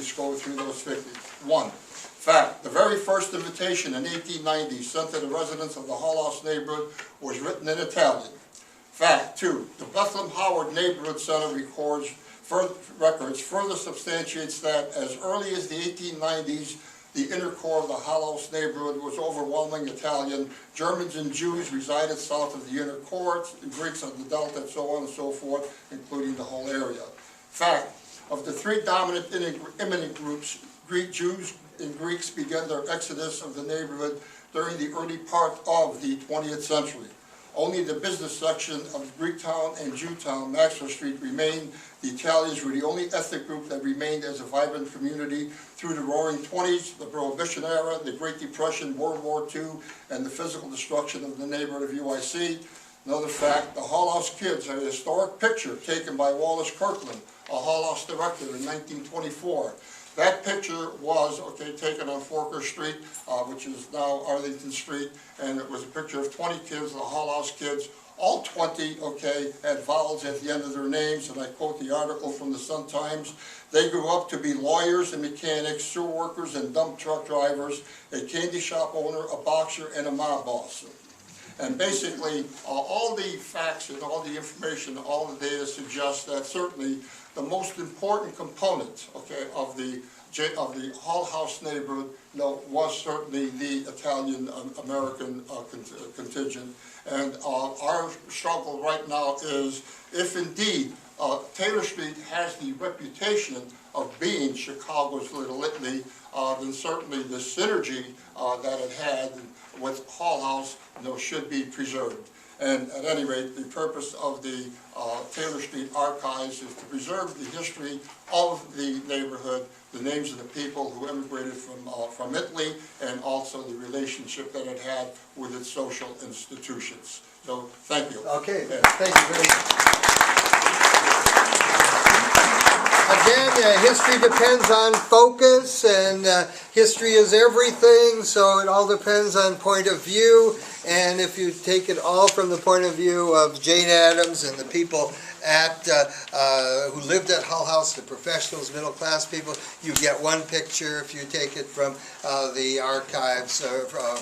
just go through those 50. 1. Fact, the very first invitation in 1890 sent to the residents of the Hull House neighborhood was written in Italian. Fact, 2. The Bethlehem Howard Neighborhood Center records further substantiates that as early as the 1890s, the inner core of the Hull House neighborhood was overwhelming Italian. Germans and Jews resided south of the inner core, Greeks on the Delta, and so on and so forth, including the whole area. Fact, of the 3 dominant immigrant groups, Jews and Greeks began their exodus of the neighborhood during the early part of the 20th century. Only the business section of Greektown and Jewtown, Maxwell Street, remained. The Italians were the only ethnic group that remained as a vibrant community through the Roaring '20s, the Prohibition era, the Great Depression, World War II, and the physical destruction of the neighborhood of UIC. Another fact, the Hull House kids had a historic picture taken by Wallace Kirkland, a Hull House director, in 1924. That picture was, taken on Forker Street, which is now Arlington Street, and it was a picture of 20 kids, the Hull House kids. All 20, had vowels at the end of their names, and I quote the article from the Sun-Times. They grew up to be lawyers and mechanics, sewer workers and dump truck drivers, a candy shop owner, a boxer, and a mob boss. And basically, all the facts and all the information, all the data suggests that certainly the most important component, of the Hull House neighborhood, was certainly the Italian American contingent. And our struggle right now is, if indeed Taylor Street has the reputation of being Chicago's Little Italy, then certainly the synergy that it had with Hull House, should be preserved. And at any rate, the purpose of the Taylor Street Archives is to preserve the history of the neighborhood, the names of the people who immigrated from Italy, and also the relationship that it had with its social institutions. So, thank you. Okay, thank you very much. Again, history depends on focus, and history is everything, so it all depends on point of view. And if you take it all from the point of view of Jane Addams and the people who lived at Hull House, the professionals, middle class people, you get one picture. If you take it from the archives,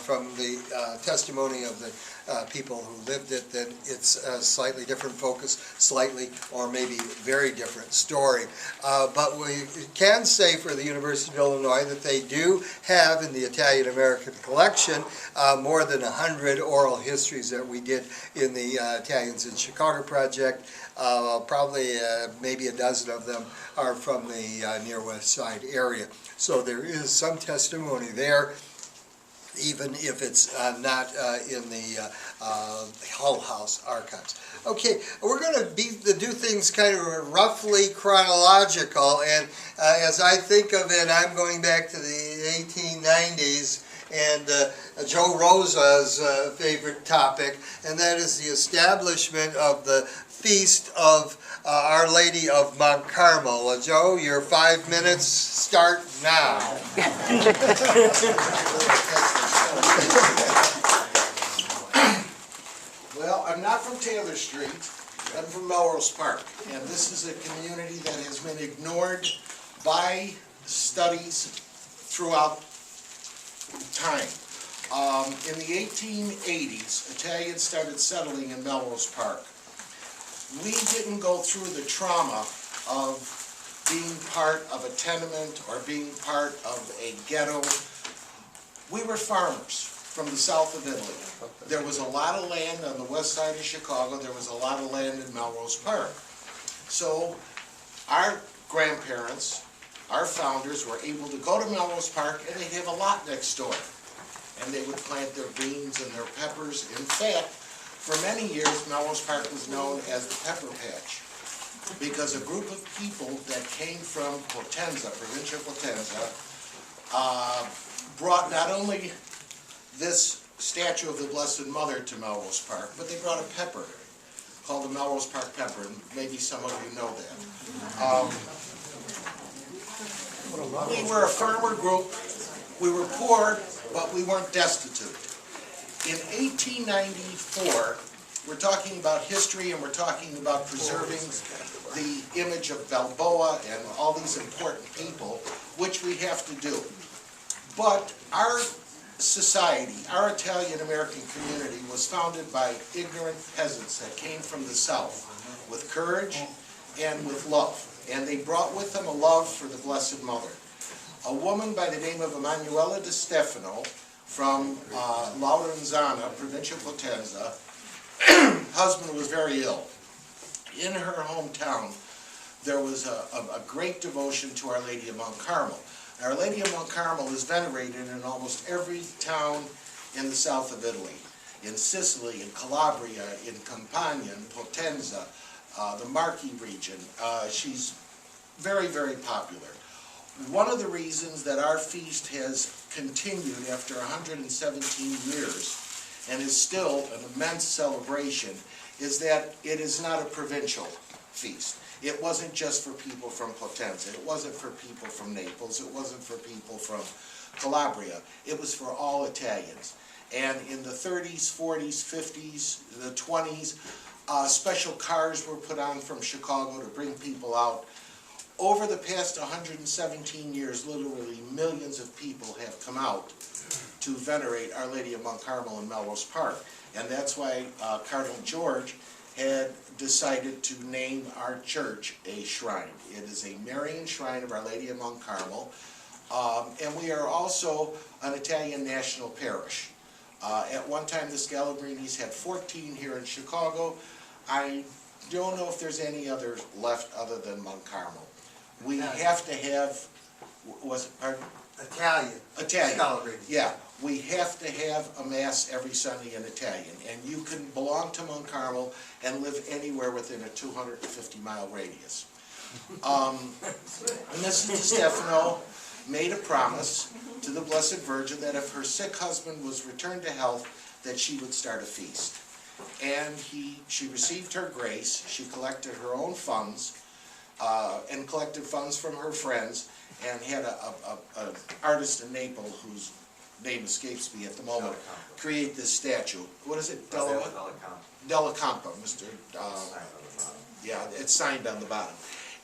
from the testimony of the people who lived it, then it's a slightly different focus, slightly or maybe very different story. But we can say for the University of Illinois that they do have in the Italian American collection more than 100 oral histories that we did in the Italians in Chicago project. Probably maybe a dozen of them are from the near West Side area. So there is some testimony there, even if it's not in the Hull House archives. Okay, we're going to do things kind of roughly chronological, and as I think of it, I'm going back to the 1890s and Joe Rosa's favorite topic, and that is the establishment of the Feast of Our Lady of Mount Carmel. Joe, your 5 minutes start now. Well, I'm not from Taylor Street. I'm from Melrose Park, and this is a community that has been ignored by studies throughout time. In the 1880s, Italians started settling in Melrose Park. We didn't go through the trauma of being part of a tenement or being part of a ghetto. We were farmers from the south of Italy. There was a lot of land on the west side of Chicago. There was a lot of land in Melrose Park. So our grandparents, our founders, were able to go to Melrose Park, and they'd have a lot next door. And they would plant their beans and their peppers. In fact, for many years, Melrose Park was known as the Pepper Patch, because a group of people that came from Potenza, provincial Potenza, brought not only this statue of the Blessed Mother to Melrose Park, but they brought a pepper called the Melrose Park pepper, and maybe some of you know that. We were a farmer group. We were poor, but we weren't destitute. In 1894, we're talking about history, and we're talking about preserving the image of Balboa and all these important people, which we have to do. But our society, our Italian-American community, was founded by ignorant peasants that came from the South with courage and with love. And they brought with them a love for the Blessed Mother. A woman by the name of Emanuela de Stefano from Laurenzana, provincia Potenza, husband was very ill. In her hometown, there was a great devotion to Our Lady of Mount Carmel. Our Lady of Mount Carmel is venerated in almost every town in the south of Italy. In Sicily, in Calabria, in Campania, in Potenza, the Marche region. She's very, very popular. One of the reasons that our feast has continued after 117 years and is still an immense celebration is that it is not a provincial feast. It wasn't just for people from Potenza. It wasn't for people from Naples. It wasn't for people from Calabria. It was for all Italians. And in the 30s, 40s, 50s, the 20s, special cars were put on from Chicago to bring people out. Over the past 117 years, literally millions of people have come out to venerate Our Lady of Mount Carmel in Melrose Park. And that's why Cardinal George had decided to name our church a shrine. It is a Marian shrine of Our Lady of Mount Carmel. And we are also an Italian national parish. At one time, the Scalabrinis had 14 here in Chicago. I don't know if there's any others left other than Mount Carmel. We have to have, was it, pardon? Italian. Italian. Scalabrini. Yeah, we have to have a Mass every Sunday in Italian. And you can belong to Mount Carmel and live anywhere within a 250-mile radius. Mrs. Di Stefano made a promise to the Blessed Virgin that if her sick husband was returned to health, that she would start a feast. And she received her grace. She collected her own funds and collected funds from her friends, and had an artist in Naples whose name escapes me at the moment create this statue. What is it? Della Campa, Mr. Yeah, it's signed on the bottom.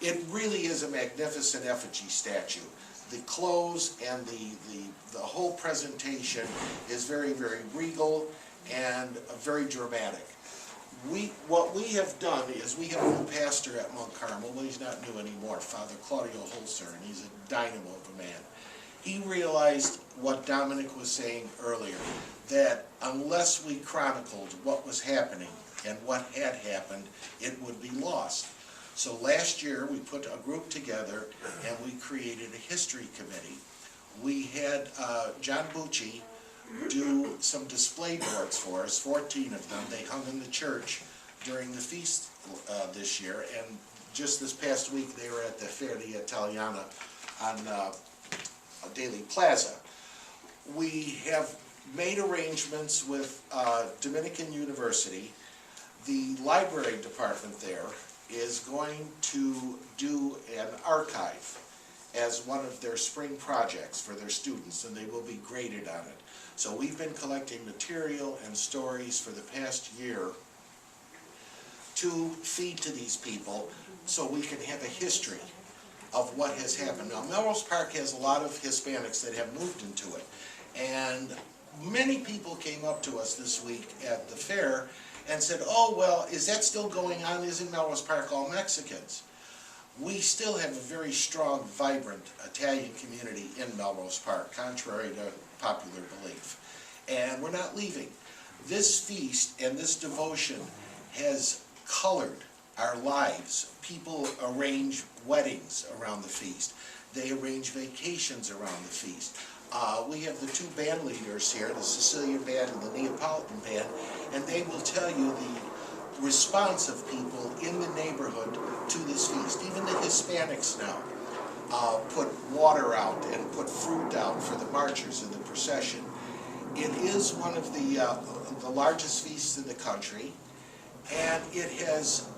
It really is a magnificent effigy statue. The clothes and the whole presentation is very, very regal and very dramatic. What we have done is we have a new pastor at Mount Carmel. Well, he's not new anymore, Father Claudio Holzer, and he's a dynamo of a man. He realized what Dominic was saying earlier, that unless we chronicled what was happening and what had happened, it would be lost. So last year we put a group together and we created a history committee. We had John Bucci do some display boards for us, 14 of them. They hung in the church during the feast this year, and just this past week they were at the Festa Italiana on Daily Plaza. We have made arrangements with Dominican University. The library department there is going to do an archive as one of their spring projects for their students, and they will be graded on it. So we've been collecting material and stories for the past year to feed to these people so we can have a history of what has happened. Now, Melrose Park has a lot of Hispanics that have moved into it, and many people came up to us this week at the fair and said, oh, well, is that still going on? Isn't Melrose Park all Mexicans? We still have a very strong, vibrant Italian community in Melrose Park, contrary to popular belief. And we're not leaving. This feast and this devotion has colored our lives. People arrange weddings around the feast. They arrange vacations around the feast. We have the two band leaders here, the Sicilian band and the Neapolitan band, and they will tell you the response of people in the neighborhood to this feast. Even the Hispanics now put water out and put fruit out for the marchers in the procession. It is one of the largest feasts in the country, and it has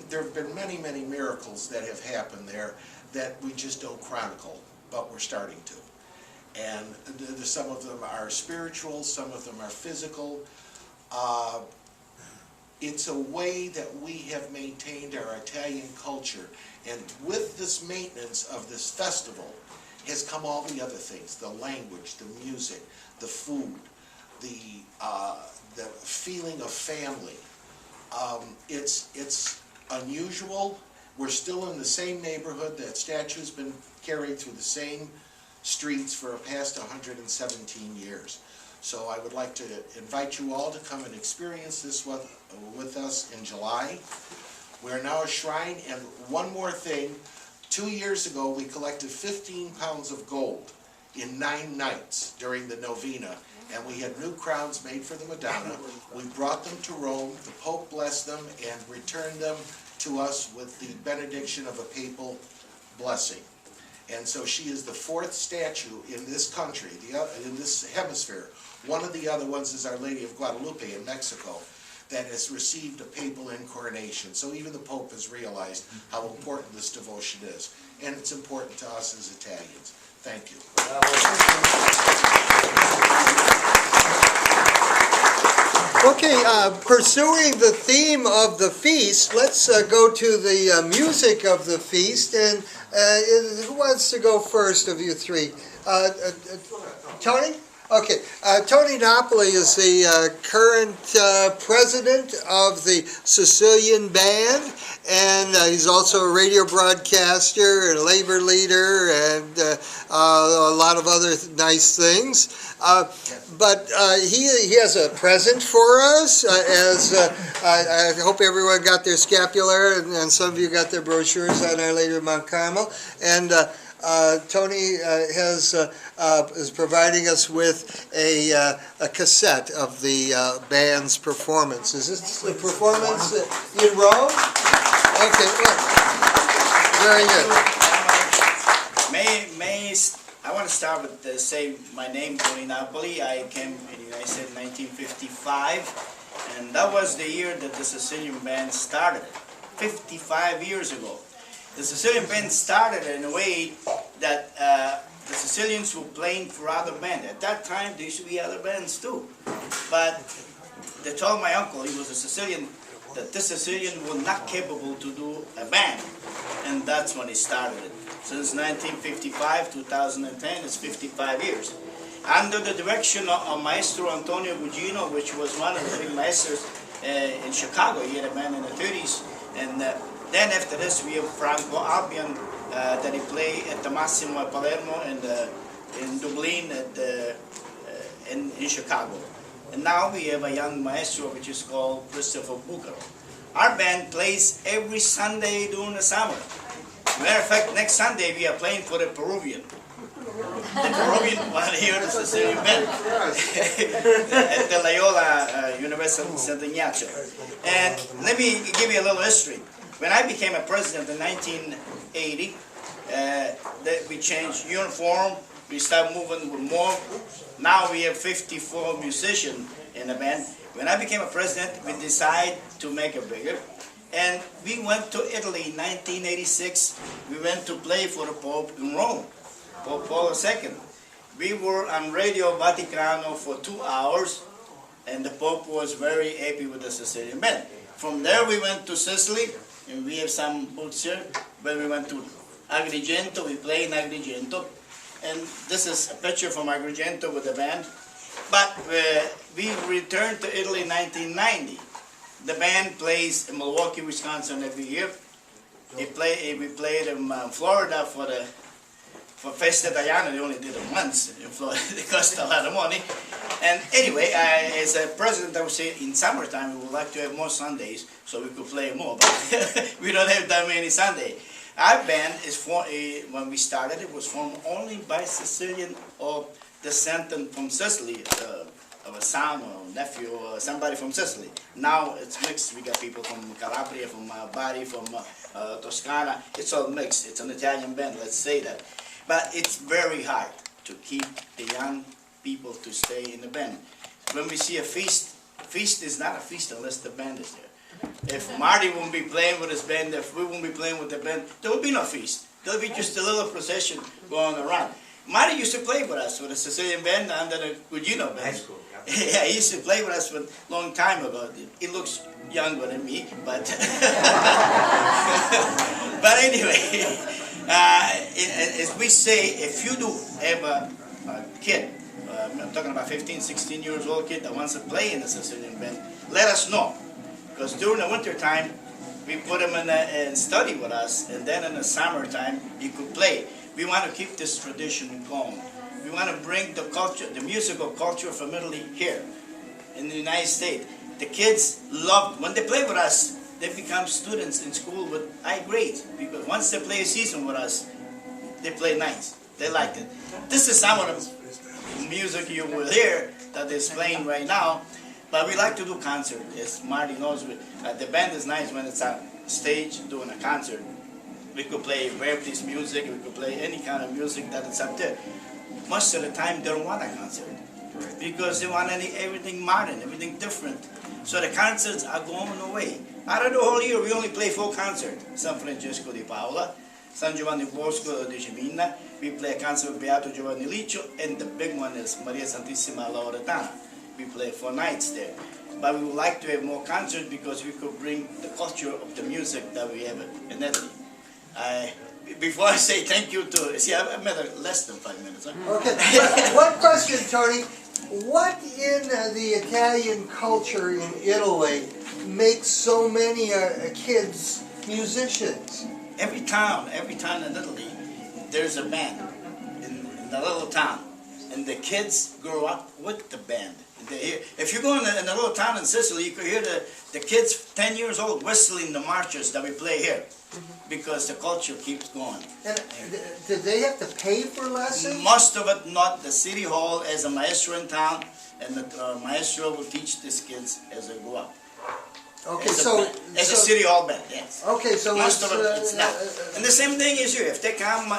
there have been many, many miracles that have happened there that we just don't chronicle, but we're starting to. And some of them are spiritual, some of them are physical. it's a way that we have maintained our Italian culture. And with this maintenance of this festival has come all the other things, the language, the music, the food, the feeling of family. It's unusual. We're still in the same neighborhood. That statue's been carried through the same streets for past 117 years. So I would like to invite you all to come and experience this with us in July. We're now a shrine, and one more thing. 2 years ago, we collected 15 pounds of gold in 9 nights during the novena, and we had new crowns made for the Madonna. We brought them to Rome, the Pope blessed them, and returned them to us with the benediction of a papal blessing. And so she is the 4th statue in this country, in this hemisphere. One of the other ones is Our Lady of Guadalupe in Mexico that has received a papal incarnation. So even the Pope has realized how important this devotion is. And it's important to us as Italians. Thank you. Okay, pursuing the theme of the feast, let's go to the music of the feast. And who wants to go first of you three? Tony? Okay, Tony Napoli is the current president of the Sicilian Band, and he's also a radio broadcaster and labor leader and a lot of other nice things. But he has a present for us, as I hope everyone got their scapular, and some of you got their brochures on Our Lady of Mount Carmel. And Tony is providing us with a cassette of the band's performance. Is this the performance in Rome? Okay, good. Very good. I want to start with say my name, Tony Napoli. I came in the United States in 1955, and that was the year that the Sicilian Band started, 55 years ago. The Sicilian Band started in a way that the Sicilians were playing for other bands. At that time, there used to be other bands too. But they told my uncle, he was a Sicilian, that this Sicilian was not capable to do a band. And that's when he started it. Since 1955, 2010, it's 55 years. Under the direction of Maestro Antonio Gugino, which was one of the big maestros in Chicago. He had a band in the 30s. And then after this, we have Franco Albion, that he played at the Massimo at Palermo and in Dublin in Chicago. And now we have a young maestro which is called Christopher Bucaro. Our band plays every Sunday during the summer. Matter of fact, next Sunday we are playing for the Peruvian. The Peruvian one here is the Sicilian band at the Loyola University of San Ignacio. And let me give you a little history. When I became a president in 1980, we changed uniform. We started moving with more. Now we have 54 musicians in the band. When I became a president, we decided to make it bigger. And we went to Italy in 1986. We went to play for the Pope in Rome, Pope Paul II. We were on Radio Vaticano for 2 hours, and the Pope was very happy with the Sicilian band. From there we went to Sicily, and we have some books here. When we went to Agrigento, we played in Agrigento. And this is a picture from Agrigento with the band. But we returned to Italy in 1990. The band plays in Milwaukee, Wisconsin every year. We played in Florida for Festa Italia. They only did it once in Florida. It cost a lot of money. And anyway, as a president, I would say in summertime we would like to have more Sundays so we could play more. But we don't have that many Sundays. Our band is when we started, it was formed only by Sicilian or descendant from Sicily, of a son or nephew or somebody from Sicily. Now it's mixed. We got people from Calabria, from Bari, from Toscana. It's all mixed. It's an Italian band, let's say that. But it's very hard to keep the young people to stay in the band. When we see a feast is not a feast unless the band is there. If Marty won't be playing with his band, if we won't be playing with the band, there will be no feast. There will be just a little procession going around. Marty used to play with us with the Sicilian band under the Gugino band. Yeah, he used to play with us a long time ago. He looks younger than me, but but anyway, as we say, if you do have a kid, I'm talking about 15, 16 years old kid that wants to play in the Sicilian band, let us know. Because during the winter time, we put him in and study with us, and then in the summertime, he could play. We want to keep this tradition going. We want to bring the culture, the musical culture from Italy here in the United States. The kids love, when they play with us, they become students in school with high grades. Because once they play a season with us, they play nice. They like it. This is some of the music you will hear that is playing right now. But we like to do concert. As Marty knows, the band is nice when it's on stage doing a concert. We could play Verdi's music, we could play any kind of music that is up there. Most of the time, they don't want a concert because they want everything modern, everything different. So the concerts are going away. Out of the whole year, we only play 4 concerts. San Francesco di Paola, San Giovanni Bosco di Cimina, we play a concert with Beato Giovanni Liccio, and the big one is Maria Santissima Lauretana. We play 4 nights there. But we would like to have more concerts because we could bring the culture of the music that we have in Italy. Before I say thank you to, see, I've met her less than 5 minutes. Huh? Okay, one question, Tony. What in the Italian culture in Italy makes so many kids musicians? Every town in Italy, there's a band in the little town. And the kids grow up with the band. If you go in a little town in Sicily, you could hear the kids 10 years old whistling the marches that we play here. Because the culture keeps going. And do they have to pay for lessons? Most of it not. The city hall has a maestro in town, and the maestro will teach these kids as they grow up. Okay, As so a city hall band, yes. Okay, so Most of it, it's not. And the same thing is here. If they come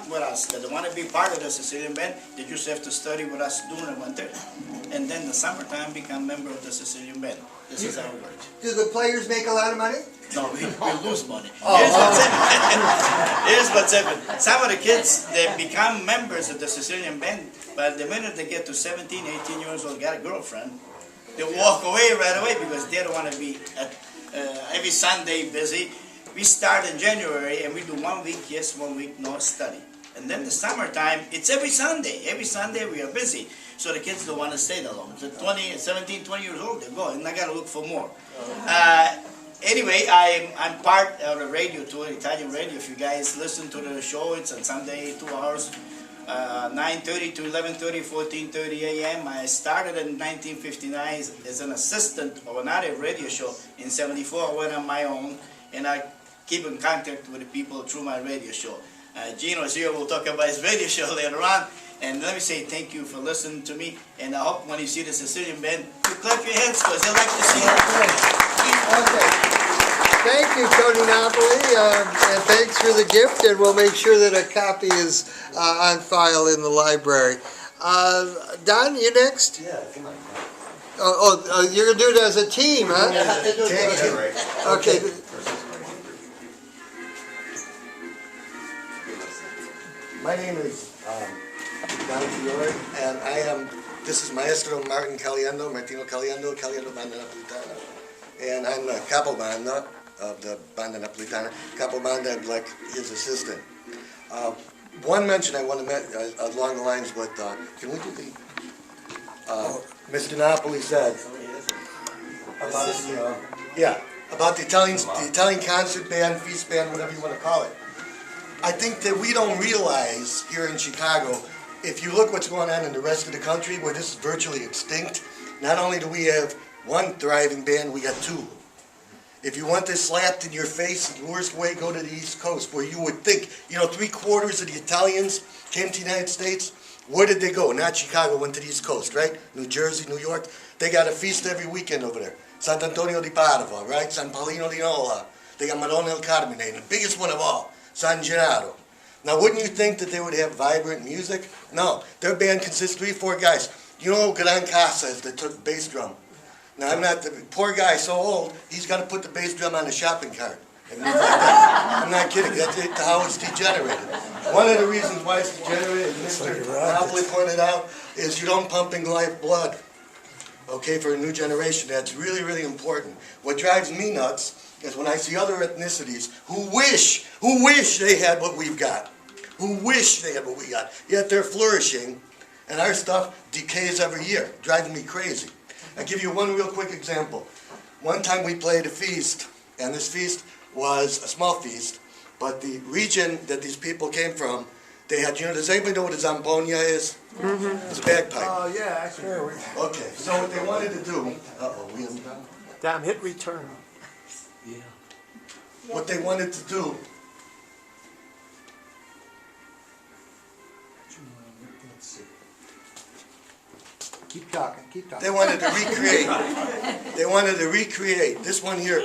with us, that they want to be part of the Sicilian band, they just have to study with us during the winter, and then the summertime become member of the Sicilian band. This is how it works. do the players make a lot of money? No, we lose money. Oh. Here's what's happened. Some of the kids, they become members of the Sicilian band, but the minute they get to 17, 18 years old, got a girlfriend, they walk away right away because they don't want to be every Sunday busy. We start in January and we do 1 week yes, 1 week no study. And then the summertime, it's every Sunday. Every Sunday we are busy. So the kids don't want to stay that long. So 17, 20 years old, they go and I got to look for more. Anyway, I'm part of the radio tour, Italian radio. If you guys listen to the show, it's on Sunday, 2 hours. 9:30 to 11:30, 14:30 a.m. I started in 1959 as an assistant of another radio show. In '74, I went on my own, and I keep in contact with the people through my radio show. Gino is here. We'll talk about his radio show later on. And let me say thank you for listening to me. And I hope when you see the Sicilian band, you clap your hands because they like to see it. Okay. Thank you, Tony Napoli, and thanks for the gift, and we'll make sure that a copy is on file in the library. Don, you next? Yeah, come on. Oh, you're going to do it as a team, huh? Okay. My name is Don Fiore, and this is Maestro Martino Caliendo, Banda Napolitana. And I'm the Capobanda of the Banda Napolitana. Capobanda, like his assistant. One mention I want to make along the lines with, can we do the, Mr. Napoli said about the Italian concert band, feast band, whatever you want to call it. I think that we don't realize here in Chicago, if you look what's going on in the rest of the country, where this is virtually extinct, not only do we have one thriving band, we got 2. If you want this slapped in your face, the worst way, go to the East Coast, where you would think, 3/4 of the Italians came to the United States. Where did they go? Not Chicago, went to the East Coast, right? New Jersey, New York. They got a feast every weekend over there. Sant'Antonio di Padova, right? San Paolino di Nola. They got Madonna del Carmine, the biggest one of all, San Gennaro. Now, wouldn't you think that they would have vibrant music? No, their band consists of 3-4 guys. You know Gran Casa is the bass drum. Now, the poor guy, so old, he's got to put the bass drum on a shopping cart. I'm not kidding, that's how it's degenerated. One of the reasons why it's degenerated, as Mr. Napoli pointed out, is you don't pump in live blood okay, for a new generation. That's really, really important. What drives me nuts is when I see other ethnicities who wish they had what we've got, who wish they had what we got, yet they're flourishing, and our stuff decays every year, driving me crazy. I'll give you one real quick example. One time we played a feast, and this feast was a small feast, but the region that these people came from, they had, does anybody know what a zamponia is? Mm-hmm. It's a bagpipe. Oh, yeah, sure. Okay, so what they wanted to do, we have a problem? Damn, hit return. What they wanted to do, Keep talking, keep talking. they wanted to recreate, this one here,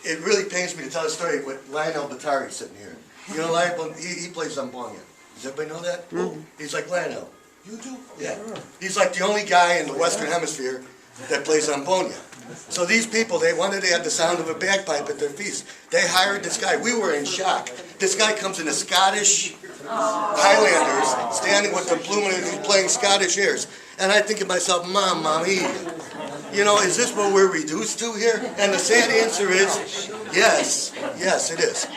it really pains me to tell the story with Lionel Batari sitting here. You know Lionel, he plays zamponia. Does everybody know that? Mm-hmm. He's like Lionel. You do? Yeah. He's like the only guy in the Western Hemisphere that plays zamponia. So these people, they wanted to have the sound of a bagpipe at their feast. They hired this guy. We were in shock. This guy comes in a Scottish Highlanders, standing with the plume and playing Scottish airs. And I think to myself, Mamma mia. You know, is this what we're reduced to here? And the sad answer is, yes. Yes, it is.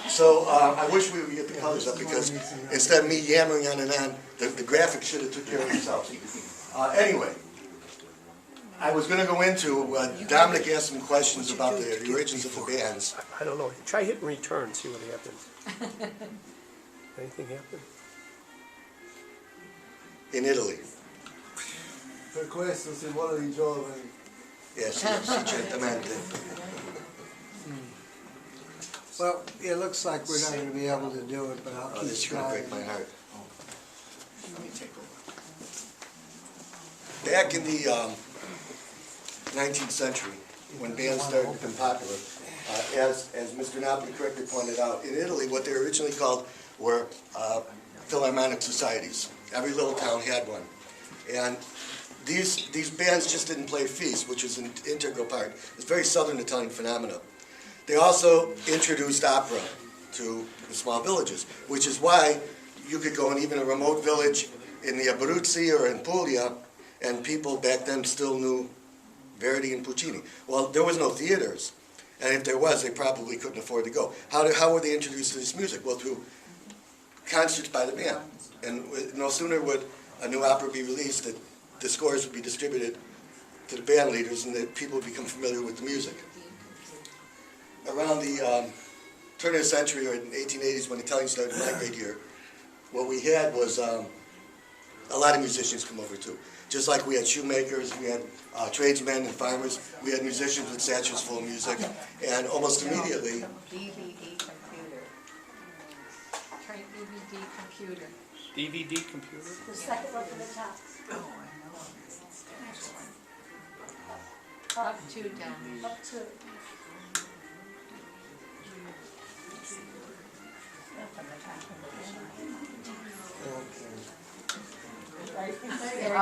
So I wish we would get the colors up because instead of me yammering on and on, the graphics should have took care of themselves. Anyway, I was going to go into, Dominic asked some questions about the origins of the bands. I don't know. Try hitting return, see what happens. Anything happen? In Italy. Per questo si vuole di giovani. Yes, yes, certamente. Well, it looks like we're not going to be able to do it, but I'll Oh, keep this is going to trying. break my heart. Back in the 19th century, when bands started to become popular, as Mr. Napoli correctly pointed out, in Italy, what they were originally called were philharmonic societies. Every little town had one. And these bands just didn't play feasts, which was an integral part. It's a very southern Italian phenomenon. They also introduced opera to the small villages, which is why you could go in even a remote village in the Abruzzi or in Puglia, and people back then still knew Verdi and Puccini. Well, there was no theaters, and if there was, they probably couldn't afford to go. How were they introduced to this music? Well, through concerts by the band. And no sooner would a new opera be released that the scores would be distributed to the band leaders and that people would become familiar with the music. Around the turn of the century, or in the 1880s, when Italians started to migrate here, what we had was a lot of musicians come over too. Just like we had shoemakers, we had tradesmen and farmers, we had musicians with satchels full of music, and almost immediately... DVD computer. Try DVD computer. DVD computer? The second one from the top. Up, two down. Up, two. Right there.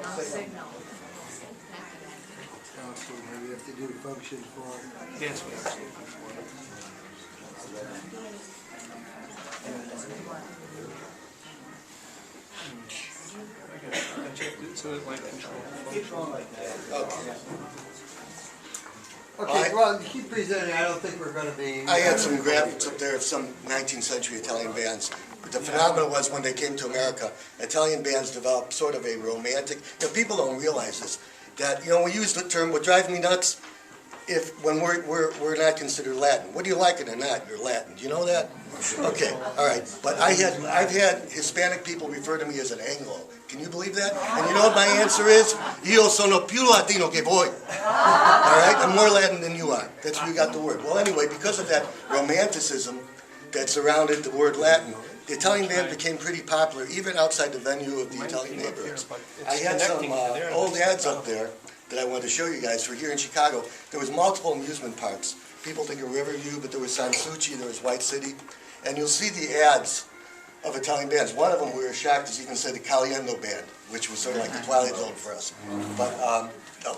No signal. Also, maybe we have to do functions for Yes, we are. So it like control. Okay, well, keep presenting. I don't think we're going to be... I had some graphics up there of some 19th century Italian bands. The phenomenon was when they came to America, Italian bands developed sort of a romantic, people don't realize this, that, we use the term, what drives me nuts, when we're not considered Latin. Whether you like it or not, you're Latin. Do you know that? Okay, all right. But I've had Hispanic people refer to me as an Anglo. Can you believe that? And you know what my answer is? Io sono più latino che voi. All right? I'm more Latin than you are. That's where you got the word. Well, anyway, because of that romanticism that surrounded the word Latin, the Italian band became pretty popular even outside the venue of the Italian neighborhoods. I had some old ads up there that I wanted to show you guys for here in Chicago. There was multiple amusement parks. People think of Riverview, but there was Sanssouci, there was White City. And you'll see the ads of Italian bands. One of them we were shocked to even say the Caliendo Band, which was sort of like the Twilight Zone for us. But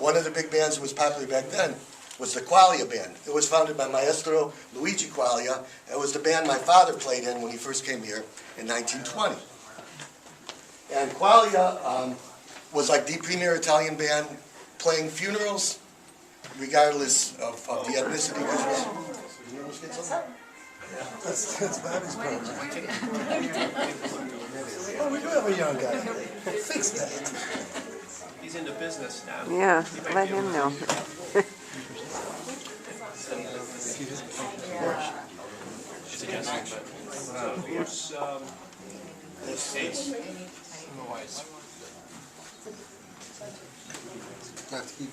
one of the big bands that was popular back then was the Quaglia Band. It was founded by Maestro Luigi Quaglia. It was the band my father played in when he first came here in 1920. And Qualia was like the premier Italian band playing funerals, regardless of the ethnicity. You almost get something? That's Bobby's problem. Oh, we do have a young guy. Fix that. He's into business now. Yeah, let him know. Have to keep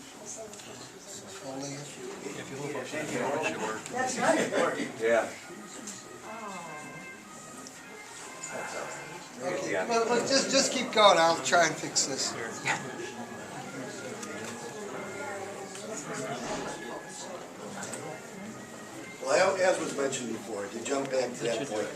holding it. Yeah. Okay, well, look, just keep going, I'll try and fix this. Well, as was mentioned before, to jump back to that point,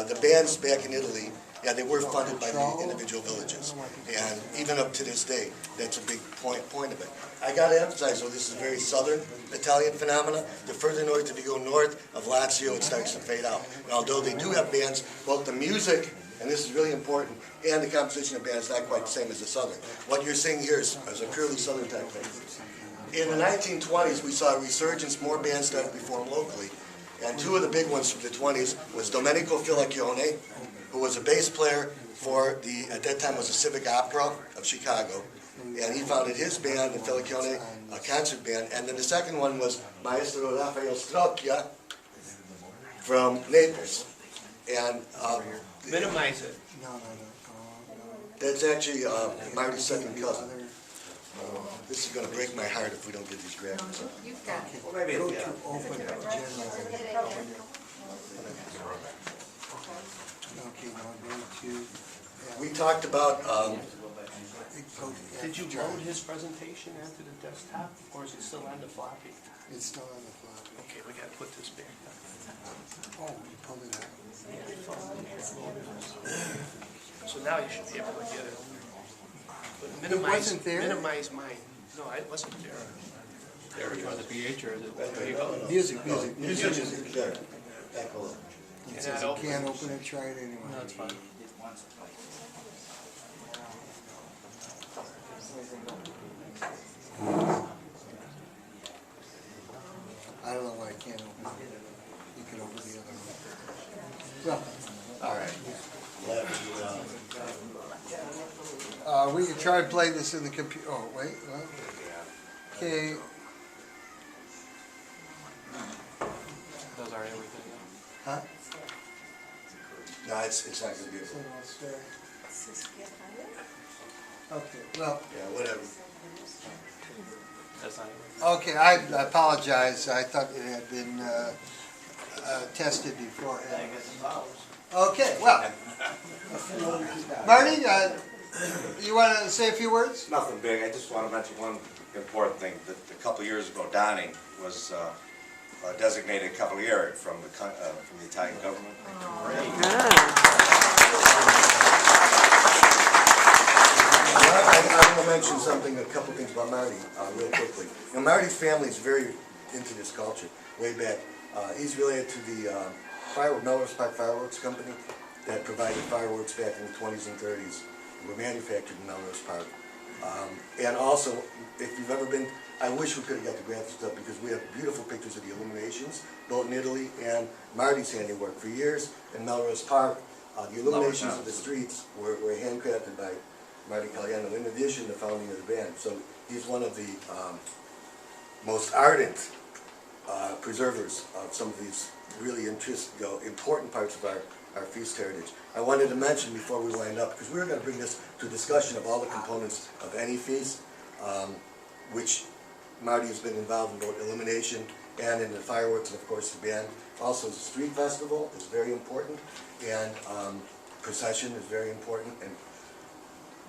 the bands back in Italy, yeah, they were funded by the individual villages. And even up to this day, that's a big point of it. I gotta emphasize, though, this is a very southern Italian phenomena. The further north you go north of Lazio, it starts to fade out. And although they do have bands, both the music, and this is really important, and the composition of bands is not quite the same as the southern. What you're seeing here is a purely southern type thing. In the 1920s, we saw a resurgence, more bands started to be formed locally. And two of the big ones from the 20s was Domenico Filicchione, who was a bass player for at that time was the Civic Opera of Chicago. And he founded his band, the Filicchione concert band. And then the second one was Maestro Rafael Strocchia from Naples. And Minimize it. that's actually Marty's second cousin. This is going to break my heart if we don't get these graphics. You've got it. Well, maybe, Go yeah. to open general. Okay, now go to. We talked about, Did you load his presentation onto the desktop, or is it still on the floppy? It's still on the floppy. Okay, we gotta put this back. Oh, you pulled it out. So now you should be able to get it. But minimize, wasn't there? minimize mine. No, I wasn't there. There you go, the PH or the, there you go. Music. there, back below. It says you can't open it, try it anyway. No, it's fine. I don't know why I can't open it. You can open the other one. Well, all right. We can try and play this in the computer. Oh, wait, what? Okay, Those are everything. huh? No, it's not going to be, Okay, well, yeah, whatever. That's not everything. okay, I apologize. I thought it had been tested beforehand. Okay, well, Marty, you want to say a few words? Nothing big, I just want to mention one important thing, that a couple of years ago, Donnie was designated Cavaliere from the Italian government. I want to mention something, a couple things about Marty, real quickly. Now, Marty's family is very into this culture, way back. He's related to the Melrose Park Fireworks Company that provided fireworks back in the 20s and 30s. Were manufactured in Melrose Park. And also, if you've ever been, I wish we could have got the graphics up because we have beautiful pictures of the illuminations, both in Italy and Marty's handiwork. For years in Melrose Park, the illuminations of the streets were handcrafted by Marty Caliendo, in addition to founding of the band. So he's one of the most ardent preservers of some of these really important parts of our feast heritage. I wanted to mention before we wind up, because we were going to bring this to a discussion of all the components of any feast, which Marty has been involved in both illumination and in the fireworks, and of course the band. Also, the street festival is very important, and procession is very important. And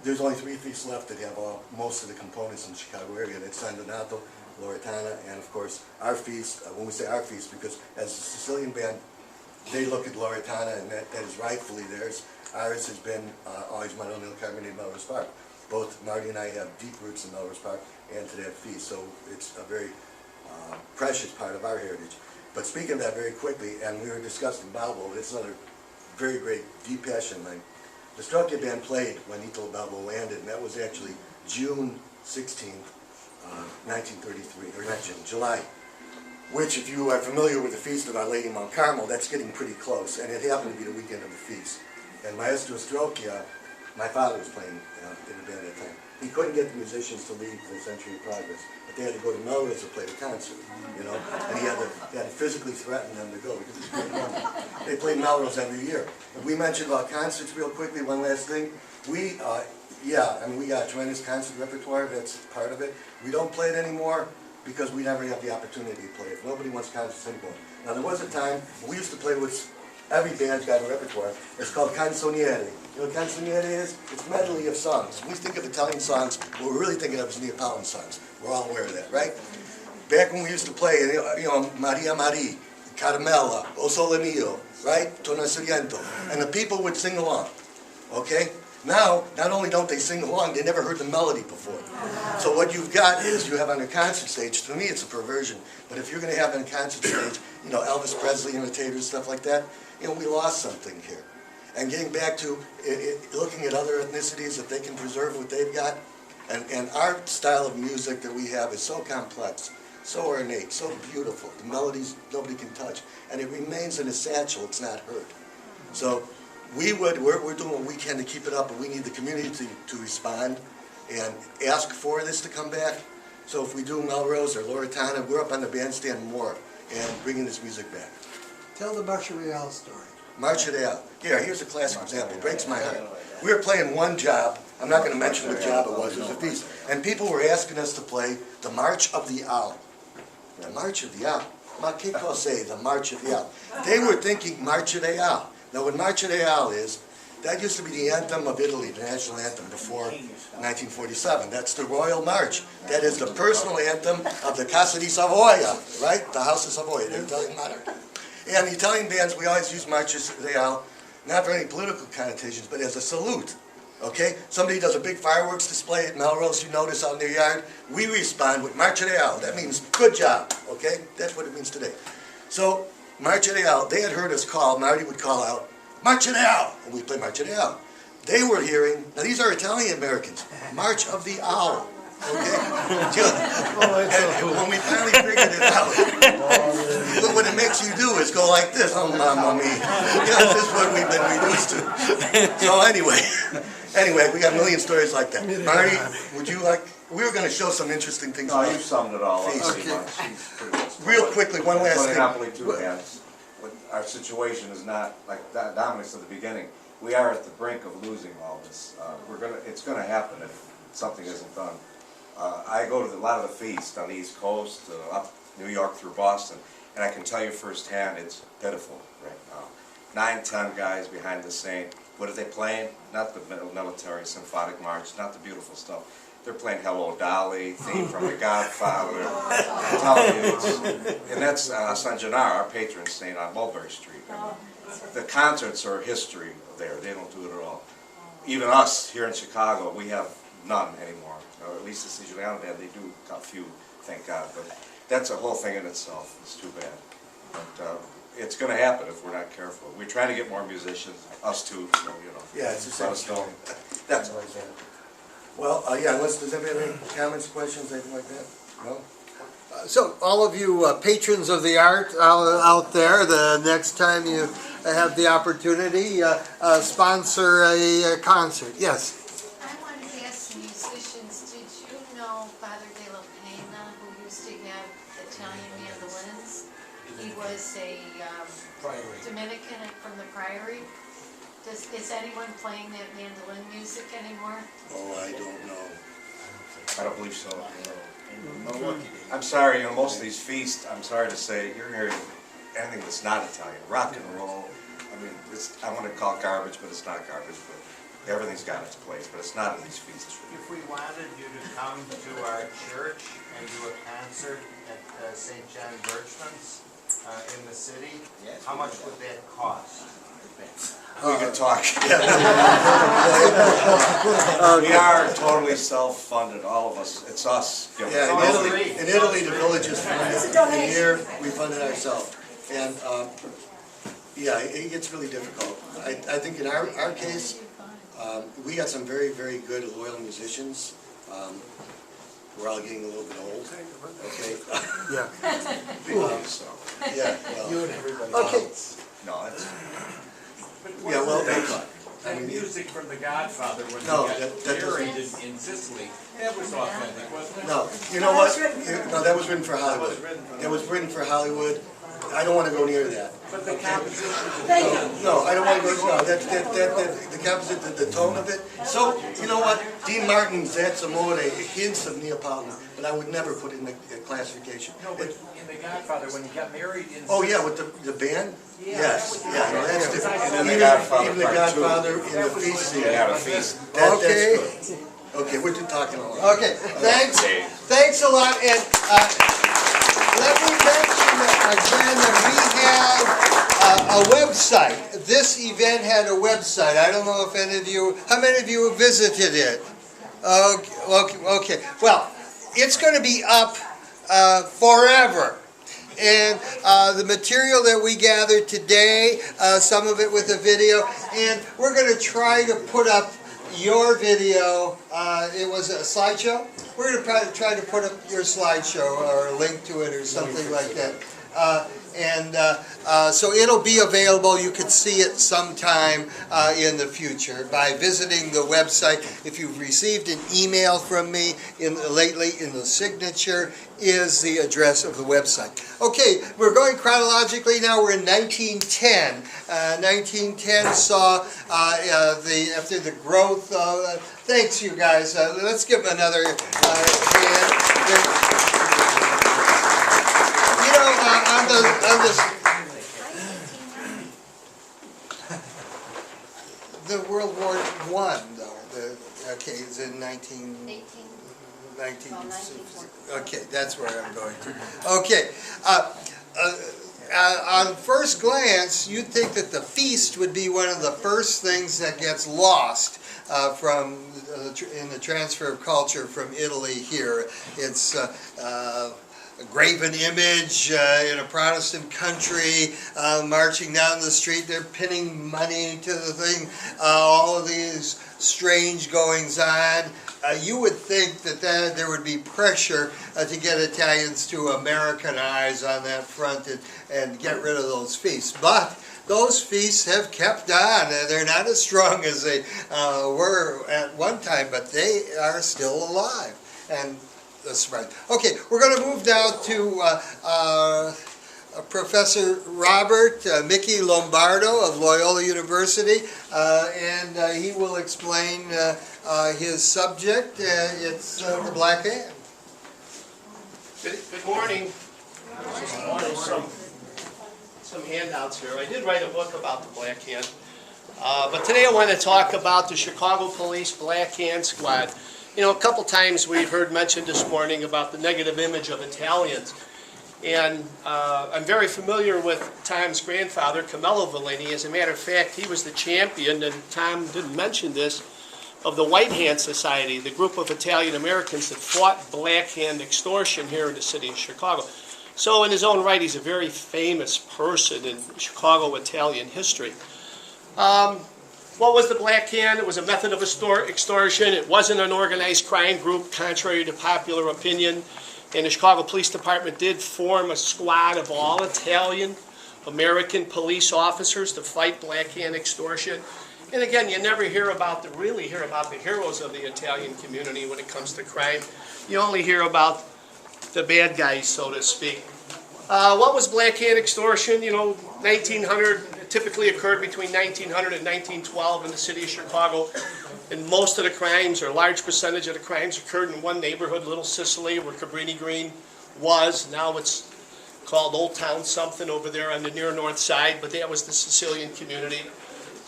there's only 3 feasts left that have most of the components in the Chicago area. That's San Donato, Loretana, and of course our feast. When we say our feast, because as a Sicilian band, they look at Loretana, and that is rightfully theirs. Ours has been always Madonna del Carmine in Melrose Park. Both Marty and I have deep roots in Melrose Park and to that feast, so it's a very precious part of our heritage. But speaking of that very quickly, and we were discussing Balbo, it's another very great deep passion of mine. the Strelka band played when Ito Balbo landed, and that was actually June 16th, 1933, or not June, July. Which, if you are familiar with the Feast of Our Lady of Mount Carmel, that's getting pretty close, and it happened to be the weekend of the feast. And Maestro Strelka, my father was playing in the band at that time. He couldn't get the musicians to leave for the Century of Progress, but they had to go to Melrose to play the concert, you know, and he had to physically threaten them to go because it's great money. They played Melrose every year. And we mentioned about concerts real quickly, one last thing. We got a tremendous concert repertoire, that's part of it. We don't play it anymore because we never have the opportunity to play it. Nobody wants concerts anymore. Now there was a time when we used to play with, every band's got a repertoire. It's called canzoniere. You know what canzoniere is? It's medley of songs. When we think of Italian songs, what we're really thinking of is Neapolitan songs. We're all aware of that, right? Back when we used to play, you know, Maria Marie, Carmela, O Sole Mio, right? Torna Sorrento. And the people would sing along, okay? Now, not only don't they sing along, they never heard the melody before. So what you've got is, you have on a concert stage, to me it's a perversion, but if you're going to have on a concert stage, you know, Elvis Presley imitators, stuff like that, you know, we lost something here. And getting back to looking at other ethnicities, if they can preserve what they've got, and our style of music that we have is so complex, so ornate, so beautiful. The melodies nobody can touch, and it remains in a satchel, it's not heard. So we're doing what we can to keep it up, but we need the community to respond and ask for this to come back. So if we do Melrose or Loretana, we're up on the bandstand more and bringing this music back. Tell the Marcia Real story. March It Out. Yeah, here's a classic example. It breaks my heart. We were playing one job. I'm not going to mention what job it was. It was a feast. And people were asking us to play the March of the Owl. The March of the Owl. Ma che cos'è, the March of the Owl? They were thinking March of the Owl. Now, what March of the Owl is, that used to be the anthem of Italy, the national anthem, before 1947. That's the Royal March. That is the personal anthem of the Casa di Savoia, right? The House of Savoia, the Italian monarch. And the Italian bands, we always use Marches de Owl, not for any political connotations, but as a salute, okay? Somebody does a big fireworks display at Melrose, you notice out in their yard, we respond with March de Owl. That means, good job, okay? That's what it means today. So, March de Owl, they had heard us call, Marty would call out, March de Owl, and we'd play March de Owl. They were hearing, now these are Italian Americans, March of the Owl. Okay? And when we finally figured it out, what it makes you do is go like this, oh mamma mia. This is what we've been reduced to. So anyway, we got a million stories like that. Marty, would you like, we were going to show some interesting things. No, you summed it all up. Okay. Real quickly, one last thing. Napoli too, bands. Our situation is not like Dominic said at the beginning. We are at the brink of losing all this. It's gonna happen if something isn't done. I go to a lot of the feasts on the East Coast, up New York through Boston, and I can tell you firsthand, it's pitiful right now. 9, 10 guys behind the saint. What are they playing? Not the military symphonic march, not the beautiful stuff. They're playing Hello Dolly, theme from The Godfather. I'm telling you, and that's San Gennaro, our patron saint on Mulberry Street. The concerts are history there. They don't do it at all. Even us here in Chicago, we have none anymore. Or at least the Siciliano band, they do a few, thank God. But that's a whole thing in itself. It's too bad. But it's going to happen if we're not careful. We're trying to get more musicians, us too. So, you know. Yeah, it's the same story. That's all I said. Well, yeah, does anybody have any comments, questions, anything like that? No? So, all of you patrons of the art out there, the next time you have the opportunity, sponsor a concert. Yes? I wanted to ask the musicians, did you know Father de la Pena, who used to have Italian mandolins? He was a Dominican from the Priory. Is anyone playing that mandolin music anymore? Oh, I don't know. I don't believe so. I'm sorry, most of these feasts, I'm sorry to say, you're hearing anything that's not Italian. Rock and roll, I mean, I want to call it garbage, but it's not garbage, but everything's got its place, but it's not in these feasts. If we wanted you to come to our church and do a concert at St. John Birchman's in the city, how much would that cost? We could talk. We are totally self-funded, all of us. It's us. Yeah, in Italy, the village is funded. And here, we fund it ourselves. And, yeah, it gets really difficult. I think in our case, We got some very, very good loyal musicians. We're all getting a little bit old, okay? Yeah. Yeah, well, You and everybody Okay. else. No, it's, yeah, well, That music from The Godfather when No, he that got doesn't- married in Sicily, that was authentic, wasn't it? no, you know what? No, that was written for Hollywood. That was written for Hollywood. I don't wanna go near that. But the composition of the No, I don't wanna go, no, the composite, the tone of it. So, you know what? Dean Martin's That's Amore hints of Neapolitan, but I would never put it in the classification. No, but in The Godfather, when he got married in Oh, Sicily. yeah, with the band? Yes, yeah, no, that's different. And then The Even- Godfather Even The Part Two. Godfather in the feast scene. they got a feast. Okay. That's good. Okay, we're just talking a lot. Okay, thanks a lot, and let me mention again that we have a website. This event had a website. I don't know if any of you, how many of you have visited it? Okay. Well, it's going to be up forever. And the material that we gathered today, some of it with a video, and we're going to try to put up your video. It was a slideshow. We're going to try to put up your slideshow or a link to it or something like that. So it'll be available. You can see it sometime in the future by visiting the website. If you've received an email from me lately, in the signature is the address of the website. Okay, we're going chronologically now. We're in 1910. 1910 saw after the growth of... thanks, you guys. Let's give them another hand. You know, on this, the World War I, though, okay, it's in 19... Okay, that's where I'm going to. Okay, on first glance, you'd think that the feast would be one of the first things that gets lost in the transfer of culture from Italy here. It's a graven image in a Protestant country, marching down the street. They're pinning money to the thing. All of these strange goings on. You would think that there would be pressure to get Italians to Americanize on that front and get rid of those feasts. But those feasts have kept on. They're not as strong as they were at one time, but they are still alive. And that's right. Okay, we're going to move now to Professor Robert Mickey Lombardo of Loyola University, and he will explain his subject. It's the Black Hand. Good morning. Some handouts here. I did write a book about the Black Hand, but today I want to talk about the Chicago Police Black Hand Squad. You know, a couple times we've heard mentioned this morning about the negative image of Italians. And I'm very familiar with Tom's grandfather, Carmelo Vellini. As a matter of fact, he was the champion, and Tom didn't mention this, of the White Hand Society, the group of Italian Americans that fought Black Hand extortion here in the city of Chicago. So in his own right, he's a very famous person in Chicago Italian history. What was the Black Hand? It was a method of extortion. It wasn't an organized crime group, contrary to popular opinion. And the Chicago Police Department did form a squad of all Italian American police officers to fight Black Hand extortion. And again, you never really hear about the heroes of the Italian community when it comes to crime. You only hear about the bad guys, so to speak. What was Black Hand extortion? You know, 1900, it typically occurred between 1900 and 1912 in the city of Chicago. And most of the crimes, or a large percentage of the crimes, occurred in one neighborhood, Little Sicily, where Cabrini Green was. Now it's called Old Town something over there on the near north side, but that was the Sicilian community.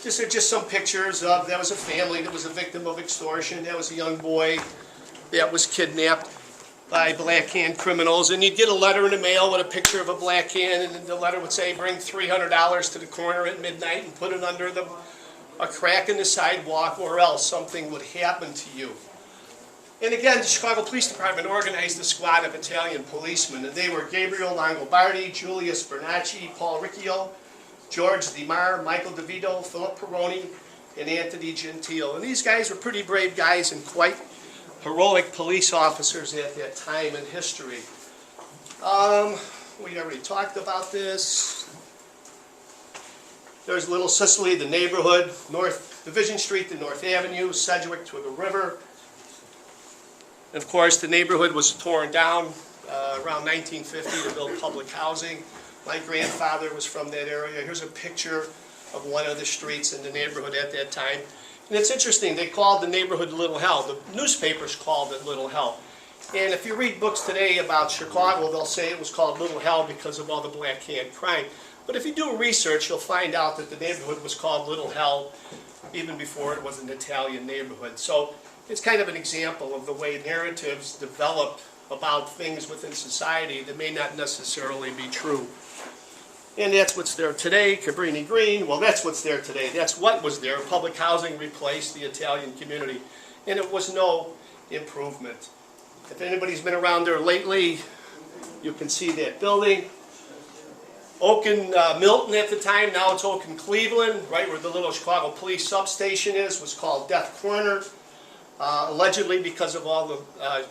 These are just some pictures of, that was a family that was a victim of extortion. That was a young boy that was kidnapped by Black Hand criminals. And you'd get a letter in the mail with a picture of a Black Hand, and the letter would say, bring $300 to the corner at midnight and put it under a crack in the sidewalk, or else something would happen to you. And again, the Chicago Police Department organized a squad of Italian policemen, and they were Gabriel Longobardi, Julius Bernacci, Paul Riccio, George Di Mar, Michael DeVito, Philip Peroni, and Anthony Gentile. And these guys were pretty brave guys and quite heroic police officers at that time in history. We already talked about this. There's Little Sicily, the neighborhood, North Division Street to North Avenue, Sedgwick to the river. And of course, the neighborhood was torn down around 1950 to build public housing. My grandfather was from that area. Here's a picture of one of the streets in the neighborhood at that time. And it's interesting, they called the neighborhood Little Hell. The newspapers called it Little Hell. And if you read books today about Chicago, they'll say it was called Little Hell because of all the black hand crime. But if you do research, you'll find out that the neighborhood was called Little Hell even before it was an Italian neighborhood. So it's kind of an example of the way narratives develop about things within society that may not necessarily be true. And that's what's there today, Cabrini Green. Well, that's what's there today. That's what was there. Public housing replaced the Italian community. And it was no improvement. If anybody's been around there lately, you can see that building. Oaken Milton at the time, now it's Oaken Cleveland, right where the little Chicago police substation is, was called Death Corner, allegedly because of all the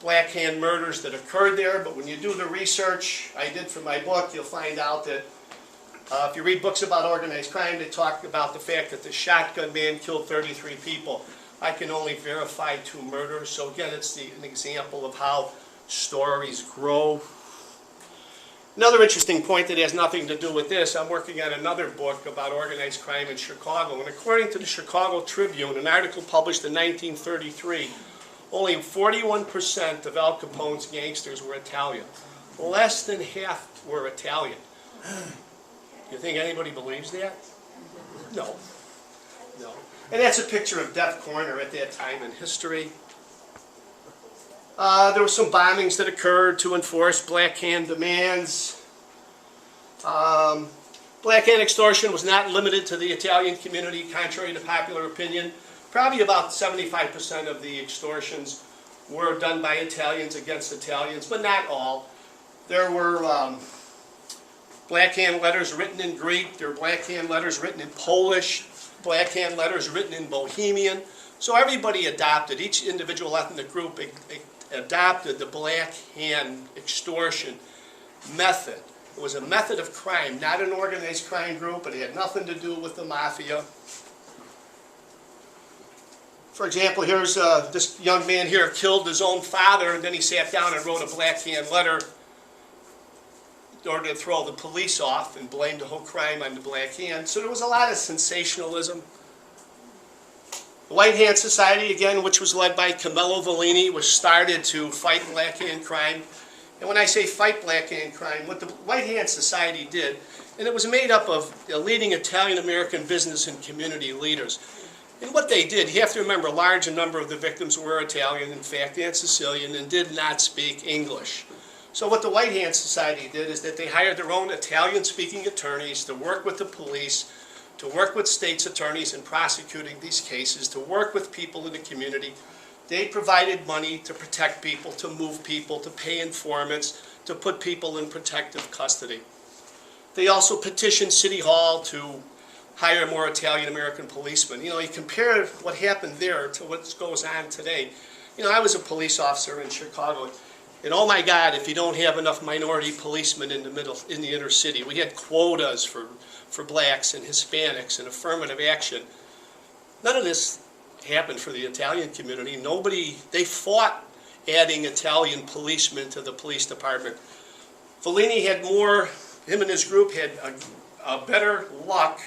black hand murders that occurred there. But when you do the research I did for my book, you'll find out that if you read books about organized crime, they talk about the fact that the shotgun man killed 33 people. I can only verify 2 murders. So again, it's an example of how stories grow. Another interesting point that has nothing to do with this, I'm working on another book about organized crime in Chicago, and according to the Chicago Tribune, an article published in 1933, only 41% of Al Capone's gangsters were Italian. Less than half were Italian. You think anybody believes that? No. No. And that's a picture of Death Corner at that time in history. There were some bombings that occurred to enforce black hand demands. Black hand extortion was not limited to the Italian community, contrary to popular opinion. Probably about 75% of the extortions were done by Italians against Italians, but not all. There were black hand letters written in Greek, there were black hand letters written in Polish, black hand letters written in Bohemian. So everybody adopted, each individual ethnic group adopted the black hand extortion method. It was a method of crime, not an organized crime group. It had nothing to do with the mafia. For example, here's this young man here killed his own father, and then he sat down and wrote a black hand letter in order to throw the police off and blamed the whole crime on the black hand. So there was a lot of sensationalism. The White Hand Society, again, which was led by Camillo Vellini, was started to fight black hand crime. And when I say fight black hand crime, what the White Hand Society did, and it was made up of leading Italian-American business and community leaders. And what they did, you have to remember, a large number of the victims were Italian, in fact, and Sicilian, and did not speak English. So what the White Hand Society did is that they hired their own Italian-speaking attorneys to work with the police, to work with state's attorneys in prosecuting these cases, to work with people in the community. They provided money to protect people, to move people, to pay informants, to put people in protective custody. They also petitioned City Hall to hire more Italian-American policemen. You know, you compare what happened there to what goes on today. You know, I was a police officer in Chicago, and oh my God, if you don't have enough minority policemen in the inner city. We had quotas for blacks and Hispanics and affirmative action. None of this happened for the Italian community. They fought adding Italian policemen to the police department. Vellini had him and his group had a better luck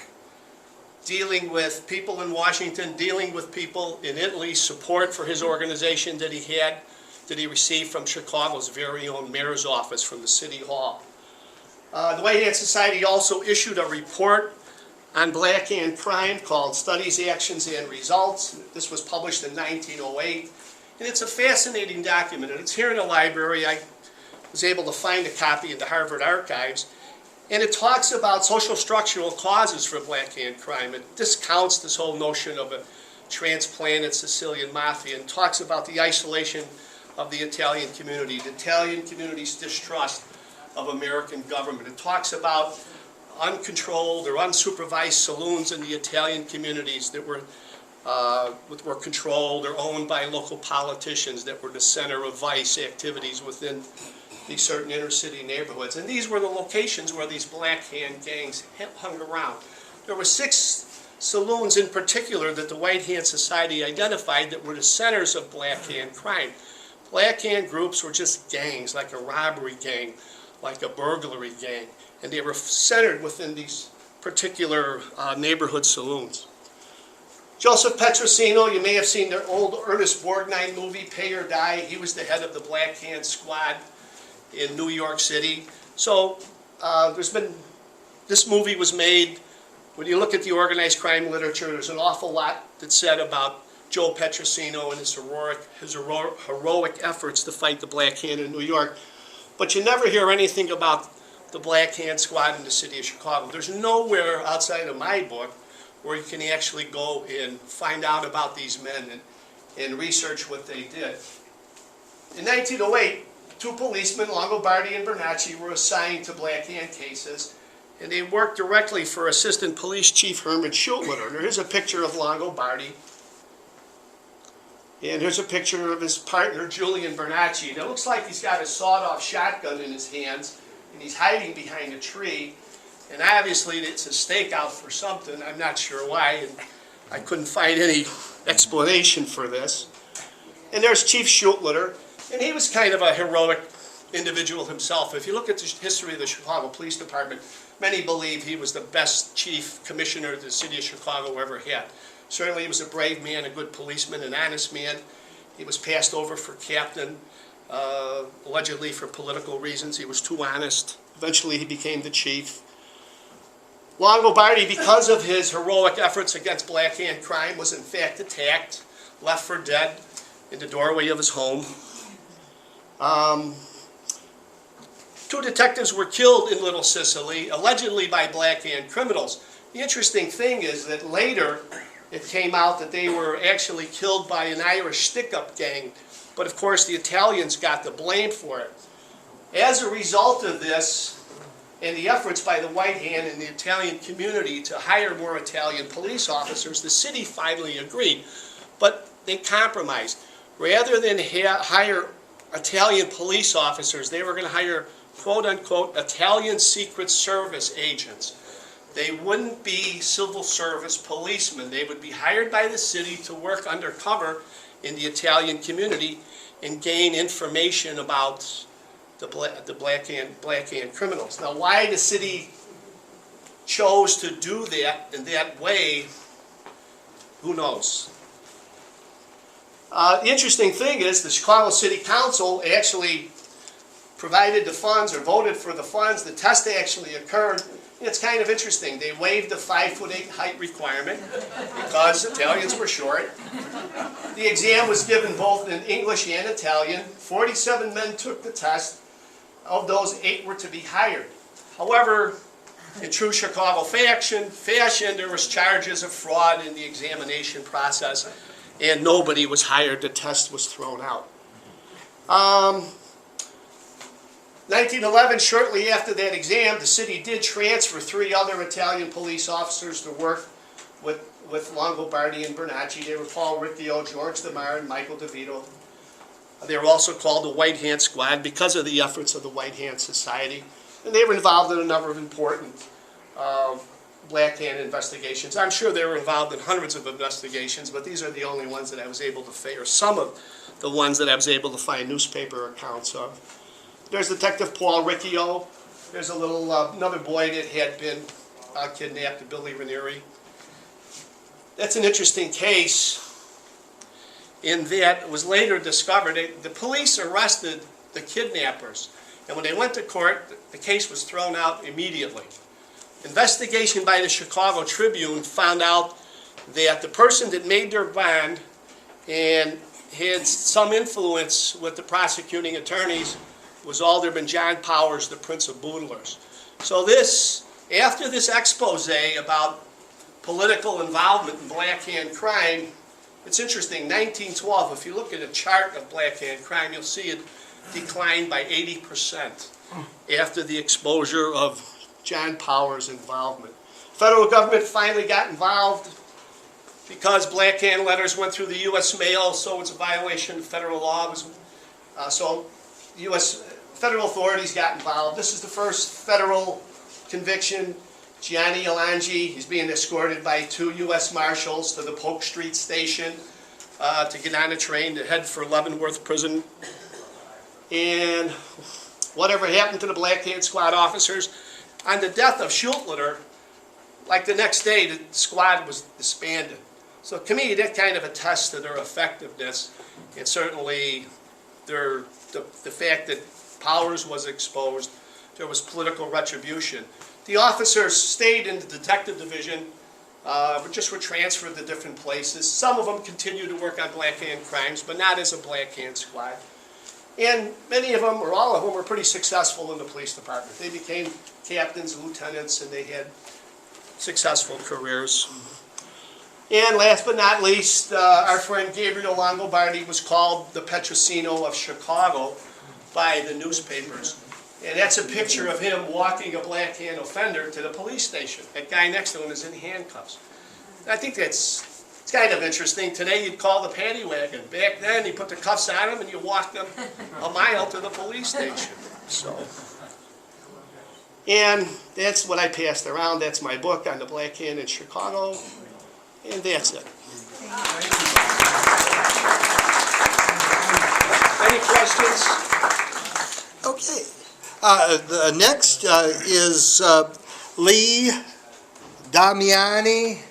dealing with people in Washington, dealing with people in Italy, support for his organization that he received from Chicago's very own mayor's office, from the City Hall. The White Hand Society also issued a report on black hand crime called Studies, Actions, and Results. This was published in 1908. And it's a fascinating document, and it's here in the library. I was able to find a copy in the Harvard Archives. And it talks about social structural causes for black hand crime. It discounts this whole notion of a transplanted Sicilian mafia and talks about the isolation of the Italian community, the Italian community's distrust of American government. It talks about uncontrolled or unsupervised saloons in the Italian communities that were controlled or owned by local politicians that were the center of vice activities within these certain inner city neighborhoods. And these were the locations where these Black Hand gangs hung around. There were 6 saloons in particular that the White Hand Society identified that were the centers of Black Hand crime. Black Hand groups were just gangs, like a robbery gang, like a burglary gang, and they were centered within these particular neighborhood saloons. Joseph Petrosino, you may have seen the old Ernest Borgnine movie, Pay or Die. He was the head of the Black Hand Squad in New York City. So this movie was made. When you look at the organized crime literature, there's an awful lot that's said about Joe Petrosino and his heroic efforts to fight the Black Hand in New York. But you never hear anything about the Black Hand Squad in the city of Chicago. There's nowhere outside of my book where you can actually go and find out about these men and research what they did. In 1908, 2 policemen, Longobardi and Bernacci, were assigned to Black Hand cases, and they worked directly for Assistant Police Chief Herman Schultleiter. Here's a picture of Longobardi, and here's a picture of his partner, Julian Bernacci. And it looks like he's got a sawed-off shotgun in his hands, and he's hiding behind a tree. And obviously it's a stakeout for something. I'm not sure why, and I couldn't find any explanation for this. And there's Chief Schultleiter, and he was kind of a heroic individual himself. If you look at the history of the Chicago Police Department, many believe he was the best chief commissioner the city of Chicago ever had. Certainly he was a brave man, a good policeman, an honest man. He was passed over for captain, allegedly for political reasons. He was too honest. Eventually he became the chief. Longobardi, because of his heroic efforts against Black Hand crime, was in fact attacked, left for dead in the doorway of his home. 2 detectives were killed in Little Sicily, allegedly by Black Hand criminals. The interesting thing is that later it came out that they were actually killed by an Irish stick-up gang, but of course the Italians got the blame for it. As a result of this, and the efforts by the White Hand and the Italian community to hire more Italian police officers, the city finally agreed. But they compromised. Rather than hire Italian police officers, they were going to hire, quote-unquote, Italian Secret Service agents. They wouldn't be civil service policemen. They would be hired by the city to work undercover in the Italian community and gain information about the Black Hand criminals. Now, why the city chose to do that in that way, who knows? The interesting thing is the Chicago City Council actually provided the funds or voted for the funds. The test actually occurred. It's kind of interesting. They waived the 5'8" height requirement because Italians were short. The exam was given both in English and Italian. 47 men took the test. Of those, 8 were to be hired. However, in true Chicago fashion, there was charges of fraud in the examination process, and nobody was hired. The test was thrown out. 1911, shortly after that exam, the city did transfer 3 other Italian police officers to work with Longobardi and Bernacci. They were Paul Riccio, George DeMar, and Michael DeVito. They were also called the White Hand Squad because of the efforts of the White Hand Society. And they were involved in a number of important Black Hand investigations. I'm sure they were involved in hundreds of investigations, but these are the only ones that I was able to find, or some of the ones that I was able to find newspaper accounts of. There's Detective Paul Riccio. There's a little, another boy that had been kidnapped, Billy Ranieri. That's an interesting case in that it was later discovered. The police arrested the kidnappers, and when they went to court, the case was thrown out immediately. Investigation by the Chicago Tribune found out that the person that made their bond and had some influence with the prosecuting attorneys was Alderman John Powers, the Prince of Boodlers. So after this expose about political involvement in Black Hand crime, it's interesting, 1912, if you look at a chart of Black Hand crime, you'll see it declined by 80% after the exposure of John Powers' involvement. Federal government finally got involved because black hand letters went through the U.S. mail, so it's a violation of federal law. So U.S. federal authorities got involved. This is the first federal conviction. Gianni Alangi, he's being escorted by 2 U.S. Marshals to the Polk Street station to get on a train to head for Leavenworth Prison. And whatever happened to the Black Hand Squad officers, on the death of Schultleiter, like the next day, the squad was disbanded. So to me, that kind of attests to their effectiveness, and certainly the fact that Powers was exposed, there was political retribution. The officers stayed in the detective division, were transferred to different places. Some of them continued to work on black hand crimes, but not as a black hand squad. And many of them, or all of them, were pretty successful in the police department. They became captains, lieutenants, and they had successful careers. And last but not least, our friend Gabriel Longobardi was called the Petrosino of Chicago by the newspapers. And that's a picture of him walking a black hand offender to the police station. That guy next to him is in handcuffs. I think it's kind of interesting. Today you'd call the paddy wagon. Back then you put the cuffs on him and you walk them a mile to the police station. So, and that's what I passed around. That's my book on the black hand in Chicago. And that's it. Any questions? Okay. The next is Lee Damiani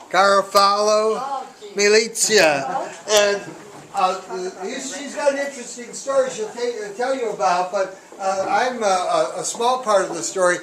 Garofalo Milizia. And she's got an interesting story she'll tell you about, but I'm a small part of the story.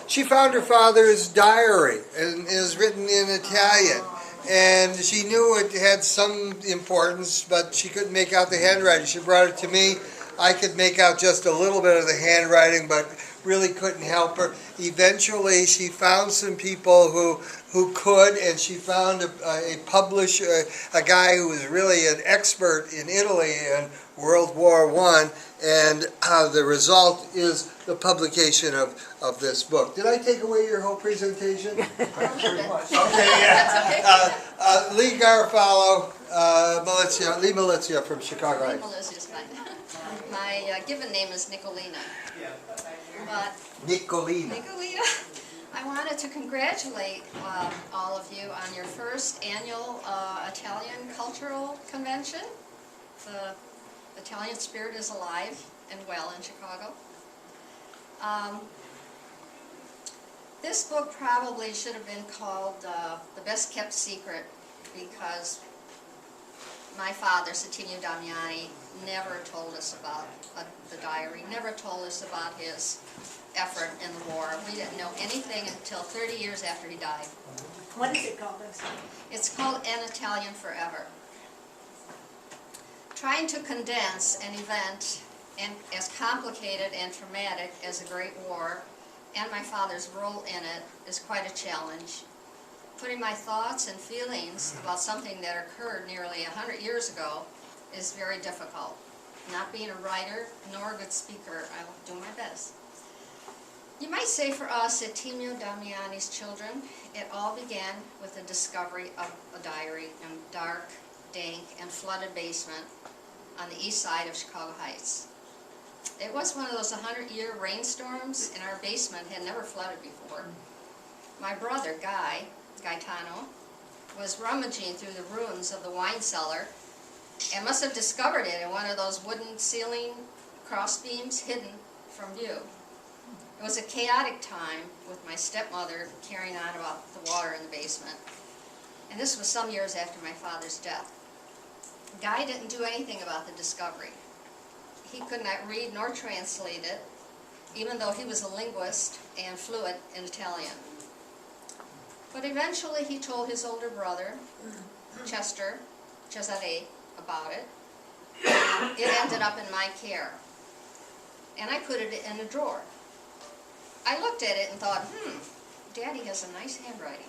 She found her father's diary, and it is written in Italian. And she knew it had some importance, but she couldn't make out the handwriting. She brought it to me. I could make out just a little bit of the handwriting, but really couldn't help her. Eventually, she found some people who could, and she found a publisher, a guy who was really an expert in Italy in World War I, and the result is the publication of this book. Did I take away your whole presentation? Okay, yeah. Lee Garofalo, Lee Milizia from Chicago. Lee Milizia is fine. My given name is Nicolina. But Nicolina. I wanted to congratulate all of you on your first annual Italian Cultural Convention. The Italian spirit is alive and well in Chicago. This book probably should have been called The Best Kept Secret, because my father, Settimio Damiani, never told us about the diary, never told us about his effort in the war. We didn't know anything until 30 years after he died. What is it called? It's called An Italian Forever. Trying to condense an event as complicated and traumatic as the Great War and my father's role in it is quite a challenge. Putting my thoughts and feelings about something that occurred nearly 100 years ago is very difficult. Not being a writer nor a good speaker, I will do my best. You might say for us at Settimio Damiani's children, it all began with the discovery of a diary in a dark, dank, and flooded basement on the east side of Chicago Heights. It was one of those 100-year rainstorms, and our basement had never flooded before. My brother, Gaetano, was rummaging through the ruins of the wine cellar and must have discovered it in one of those wooden ceiling crossbeams hidden from view. It was a chaotic time with my stepmother carrying on about the water in the basement. And this was some years after my father's death. Guy didn't do anything about the discovery. He could not read nor translate it, even though he was a linguist and fluent in Italian. But eventually he told his older brother, Cesare, about it. It ended up in my care. And I put it in a drawer. I looked at it and thought, Daddy has a nice handwriting.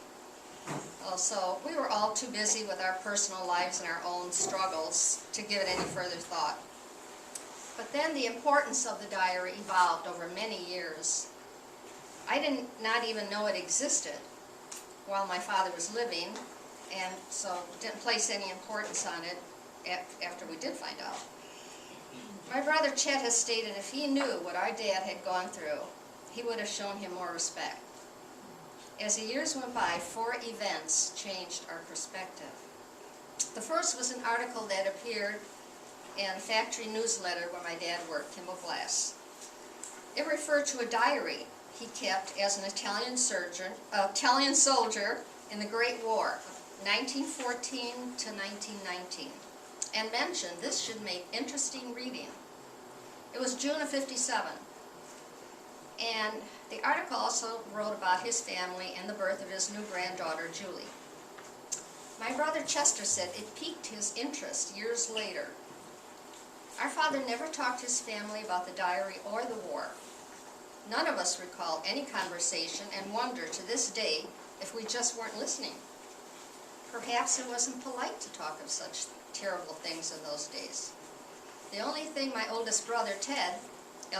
So we were all too busy with our personal lives and our own struggles to give it any further thought. But then the importance of the diary evolved over many years. I did not even know it existed while my father was living, and so didn't place any importance on it after we did find out. My brother Chet has stated if he knew what our dad had gone through, he would have shown him more respect. As the years went by, 4 events changed our perspective. The first was an article that appeared in a factory newsletter where my dad worked, Kimball Glass. It referred to a diary he kept as an Italian soldier in the Great War, 1914 to 1919, and mentioned this should make interesting reading. It was June of '57, and the article also wrote about his family and the birth of his new granddaughter, Julie. My brother Chester said it piqued his interest years later. Our father never talked to his family about the diary or the war. None of us recall any conversation and wonder to this day if we just weren't listening. Perhaps it wasn't polite to talk of such terrible things in those days. The only thing my oldest brother, Ted,